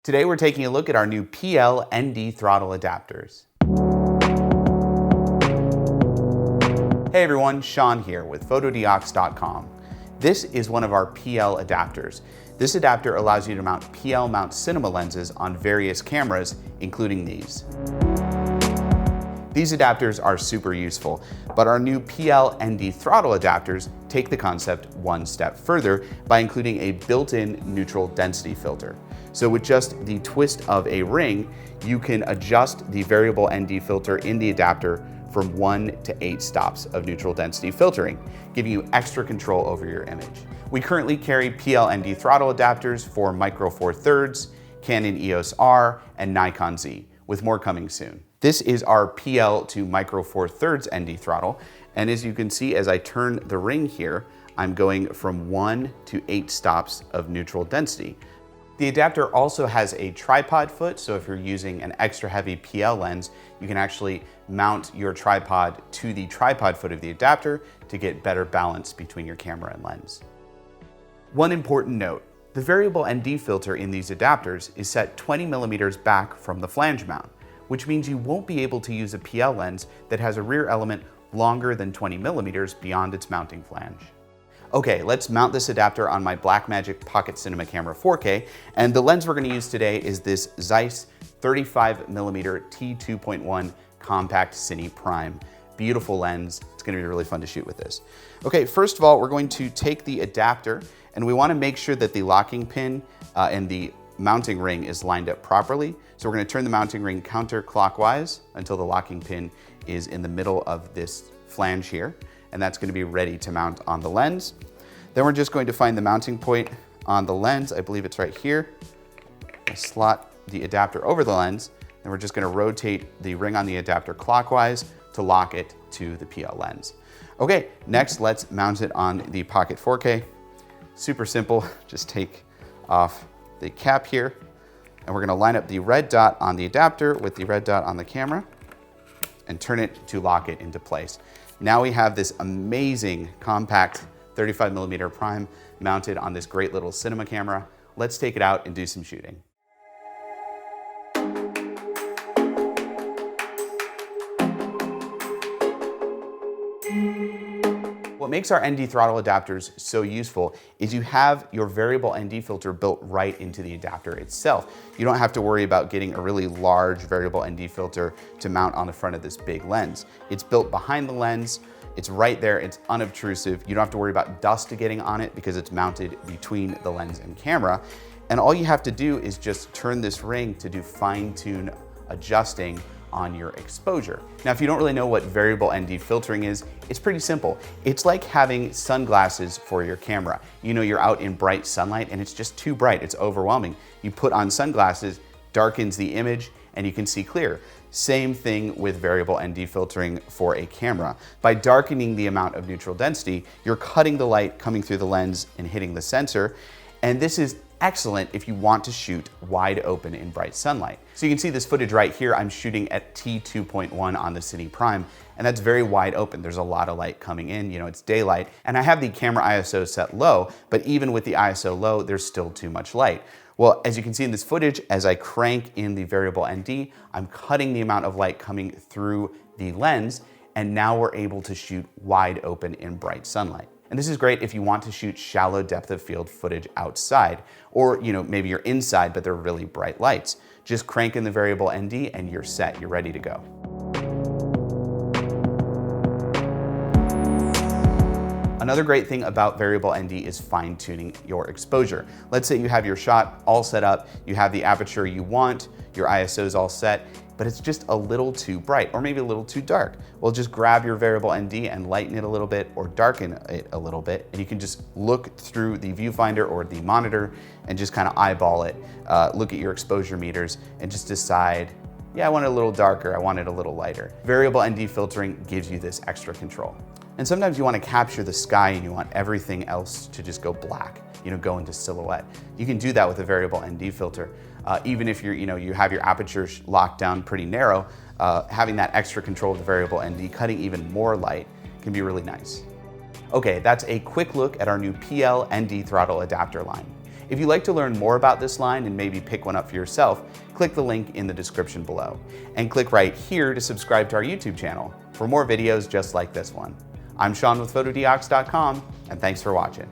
Today we're taking a look at our new PL-ND throttle adapters. Hey everyone, Sean here with Fotodiox.com. This is one of our PL adapters. This adapter allows you to mount PL mount cinema lenses on various cameras, including these. These adapters are super useful, but our new PL-ND throttle adapters take the concept one step further by including a built-in neutral density filter. So with just the twist of a ring, you can adjust the variable ND filter in the adapter from 1 to 8 stops of neutral density filtering, giving you extra control over your image. We currently carry PL-ND throttle adapters for Micro Four Thirds, Canon EOS R, and Nikon Z, with more coming soon. This is our PL to Micro Four Thirds ND throttle, and as you can see, as I turn the ring here, I'm going from 1 to 8 stops of neutral density. The adapter also has a tripod foot, so if you're using an extra heavy PL lens, you can actually mount your tripod to the tripod foot of the adapter to get better balance between your camera and lens. One important note, the variable ND filter in these adapters is set 20 millimeters back from the flange mount, which means you won't be able to use a PL lens that has a rear element longer than 20 millimeters beyond its mounting flange. Okay, let's mount this adapter on my Blackmagic Pocket Cinema Camera 4K, and the lens we're gonna use today is this Zeiss 35mm t2.1 compact Cine Prime. Beautiful lens, it's gonna be really fun to shoot with this. Okay, first of all, we're going to take the adapter, and we wanna make sure that the locking pin and the mounting ring is lined up properly. So we're gonna turn the mounting ring counterclockwise until the locking pin is in the middle of this flange here, and that's gonna be ready to mount on the lens. Then we're just going to find the mounting point on the lens. I believe it's right here. I slot the adapter over the lens, and we're just gonna rotate the ring on the adapter clockwise to lock it to the PL lens. Okay, next let's mount it on the Pocket 4K. Super simple, just take off the cap here, and we're gonna line up the red dot on the adapter with the red dot on the camera and turn it to lock it into place. Now we have this amazing compact 35mm prime mounted on this great little cinema camera. Let's take it out and do some shooting. What makes our ND throttle adapters so useful is you have your variable ND filter built right into the adapter itself. You don't have to worry about getting a really large variable ND filter to mount on the front of this big lens. It's built behind the lens, it's right there, it's unobtrusive. You don't have to worry about dust getting on it because it's mounted between the lens and camera. And all you have to do is just turn this ring to do fine-tune adjusting on your exposure. Now, if you don't really know what variable ND filtering is, it's pretty simple. It's like having sunglasses for your camera. You know, you're out in bright sunlight and it's just too bright, it's overwhelming. You put on sunglasses, darkens the image, and you can see clear. Same thing with variable ND filtering for a camera. By darkening the amount of neutral density, you're cutting the light coming through the lens and hitting the sensor, and this is excellent if you want to shoot wide open in bright sunlight. So you can see this footage right here. I'm shooting at t2.1 on the Cine Prime, and that's very wide open. There's a lot of light coming in, it's daylight. And I have the camera ISO set low, but even with the ISO low, there's still too much light. Well, as you can see in this footage, as I crank in the variable ND, I'm cutting the amount of light coming through the lens, and now we're able to shoot wide open in bright sunlight. And this is great if you want to shoot shallow depth of field footage outside, or maybe you're inside, but they're really bright lights. Just crank in the variable ND and you're set, you're ready to go. Another great thing about variable ND is fine-tuning your exposure. Let's say you have your shot all set up, you have the aperture you want, your ISO is all set, but it's just a little too bright or maybe a little too dark. Well, just grab your variable ND and lighten it a little bit or darken it a little bit, and you can just look through the viewfinder or the monitor and just kind of eyeball it, look at your exposure meters and just decide, yeah, I want it a little darker, I want it a little lighter. Variable ND filtering gives you this extra control. And sometimes you want to capture the sky and you want everything else to just go black, go into silhouette. You can do that with a variable ND filter. Even if you have your aperture locked down pretty narrow, having that extra control of the variable ND, cutting even more light can be really nice. Okay, that's a quick look at our new PL-ND throttle adapter line. If you'd like to learn more about this line and maybe pick one up for yourself, click the link in the description below. And click right here to subscribe to our YouTube channel for more videos just like this one. I'm Sean with Fotodiox.com, and thanks for watching.